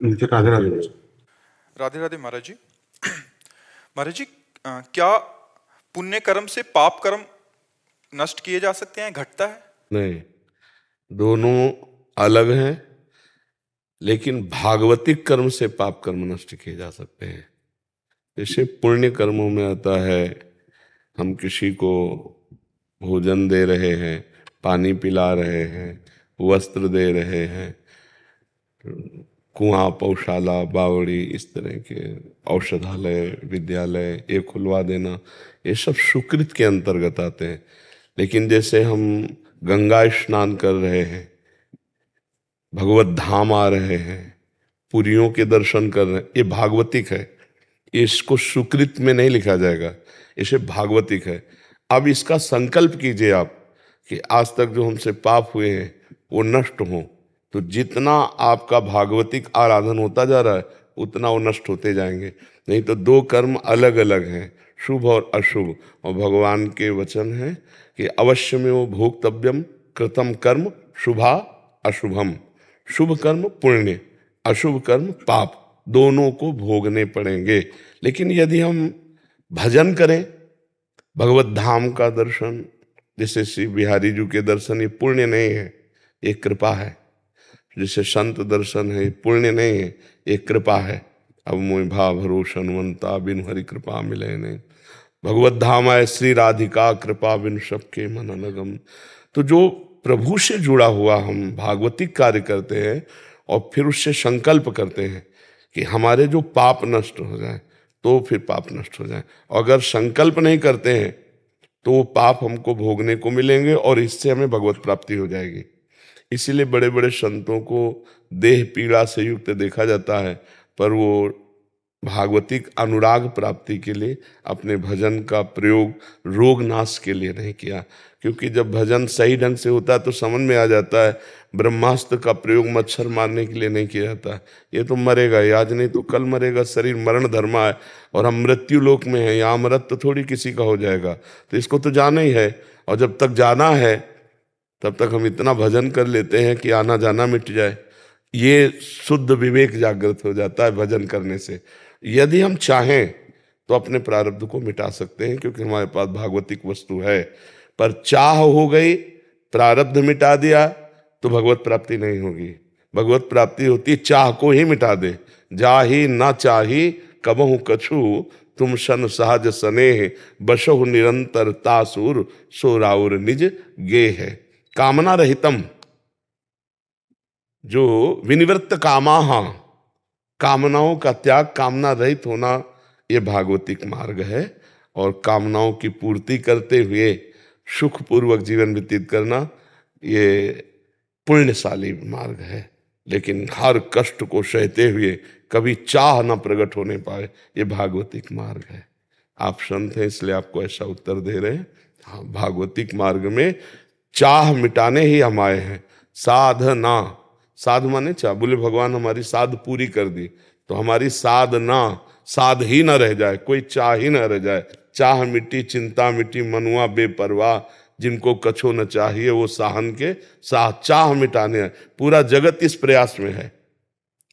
जी, राधे राधे महाराज। राधे राधे महाराज जी। महाराज जी, क्या पुण्य कर्म से पाप कर्म नष्ट किए जा सकते हैं, घटता है? नहीं, दोनों अलग हैं, लेकिन भागवतिक कर्म से पाप कर्म नष्ट किए जा सकते हैं। जैसे पुण्य कर्मों में आता है, हम किसी को भोजन दे रहे हैं, पानी पिला रहे हैं, वस्त्र दे रहे हैं, कुआं, पौशाला, बावड़ी, इस तरह के औषधालय, विद्यालय ये खुलवा देना, ये सब सुकृत के अंतर्गत आते हैं। लेकिन जैसे हम गंगा स्नान कर रहे हैं, भगवत धाम आ रहे हैं, पुरियों के दर्शन कर रहे हैं, ये भागवतिक है। इसको सुकृत में नहीं लिखा जाएगा, इसे भागवतिक है। अब इसका संकल्प कीजिए आप कि आज तक जो हमसे पाप हुए हैं वो नष्ट हों, तो जितना आपका भागवतिक आराधन होता जा रहा है उतना वो नष्ट होते जाएंगे। नहीं तो दो कर्म अलग अलग हैं, शुभ और अशुभ। और भगवान के वचन है कि अवश्य में वो भोक्तव्यम कृतम कर्म शुभा अशुभम। शुभ कर्म पुण्य, अशुभ कर्म पाप, दोनों को भोगने पड़ेंगे। लेकिन यदि हम भजन करें, भगवत धाम का दर्शन, जैसे श्री बिहारी जी के दर्शन, ये पुण्य नहीं है, ये कृपा है। जैसे संत दर्शन है, ये पुण्य नहीं है, ये कृपा है। अब मोह भा भरोसा हनुमंता, बिन हरि कृपा मिले नहीं। भगवत धाम आए श्री राधिका, कृपा बिन सबके मन अनगम। तो जो प्रभु से जुड़ा हुआ हम भागवतिक कार्य करते हैं और फिर उससे संकल्प करते हैं कि हमारे जो पाप नष्ट हो जाए, तो फिर पाप नष्ट हो जाए। अगर संकल्प नहीं करते हैं तो वो पाप हमको भोगने को मिलेंगे और इससे हमें भगवत प्राप्ति हो जाएगी। इसीलिए बड़े बड़े संतों को देह पीड़ा से युक्त देखा जाता है, पर वो भागवतिक अनुराग प्राप्ति के लिए अपने भजन का प्रयोग रोग नाश के लिए नहीं किया। क्योंकि जब भजन सही ढंग से होता है तो समझ में आ जाता है, ब्रह्मास्त्र का प्रयोग मच्छर मारने के लिए नहीं किया जाता। ये तो मरेगा ही, आज नहीं तो कल मरेगा, शरीर मरण धर्मा है और हम मृत्यु लोक में हैं, यहाँ अमृत तो थोड़ी किसी का हो जाएगा। तो इसको तो जाना ही है, और जब तक जाना है तब तक हम इतना भजन कर लेते हैं कि आना जाना मिट जाए। ये शुद्ध विवेक जागृत हो जाता है भजन करने से। यदि हम चाहें तो अपने प्रारब्ध को मिटा सकते हैं, क्योंकि हमारे पास भागवतिक वस्तु है। पर चाह हो गई, प्रारब्ध मिटा दिया, तो भगवत प्राप्ति नहीं होगी। भगवत प्राप्ति होती चाह को ही मिटा दे। जाहि ना चाही कबहु कछु, तुम सन सहज स्नेह, बसहु निरंतर तासुर, सो राउर निज गे है। कामना रहितम, जो विनिवृत्त कामाहा, कामनाओं का त्याग, कामना रहित होना, ये भागवतिक मार्ग है। और कामनाओं की पूर्ति करते हुए सुखपूर्वक जीवन व्यतीत करना, ये पुण्यशाली मार्ग है। लेकिन हर कष्ट को सहते हुए कभी चाह न प्रकट होने पाए, ये भागवतिक मार्ग है। आप संत हैं इसलिए आपको ऐसा उत्तर दे रहे हैं। हाँ, भागवतिक मार्ग में चाह मिटाने ही हम आए हैं। साधना, साध माने चाह, बोले भगवान हमारी साध पूरी कर दी, तो हमारी साधना, साध ही न रह जाए, कोई चाह ही न रह जाए। चाह मिट्टी, चिंता मिट्टी, मनुआ बेपरवाह, जिनको कछो न चाहिए वो साहन के साह। चाह मिटाने पूरा जगत इस प्रयास में है,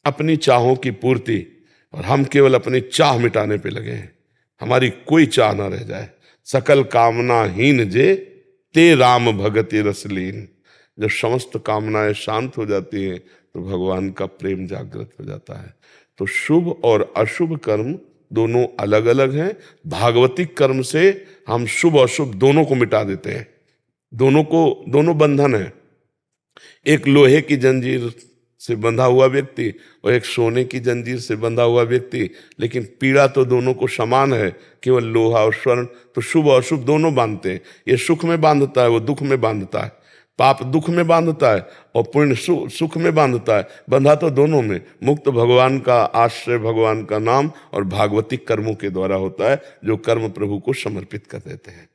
अपनी चाहों की पूर्ति, और हम केवल अपनी चाह मिटाने पे लगे हैं। हमारी कोई चाह ना रह जाए। सकल कामना हीन जे, ते राम भगति रसलीन। जब समस्त कामनाएं शांत हो जाती हैं तो भगवान का प्रेम जागृत हो जाता है। तो शुभ और अशुभ कर्म दोनों अलग अलग हैं। भागवतिक कर्म से हम शुभ और अशुभ दोनों को मिटा देते हैं। दोनों बंधन है। एक लोहे की जंजीर से बंधा हुआ व्यक्ति और एक सोने की जंजीर से बंधा हुआ व्यक्ति, लेकिन पीड़ा तो दोनों को समान है, केवल लोहा और स्वर्ण। तो शुभ और अशुभ दोनों बांधते हैं। ये सुख में बांधता है, वो दुख में बांधता है। पाप दुख में बांधता है और पुण्य सुख में बांधता है। बंधा तो दोनों में। मुक्त भगवान का आश्रय, भगवान का नाम और भागवतिक कर्मों के द्वारा होता है, जो कर्म प्रभु को समर्पित कर देते हैं।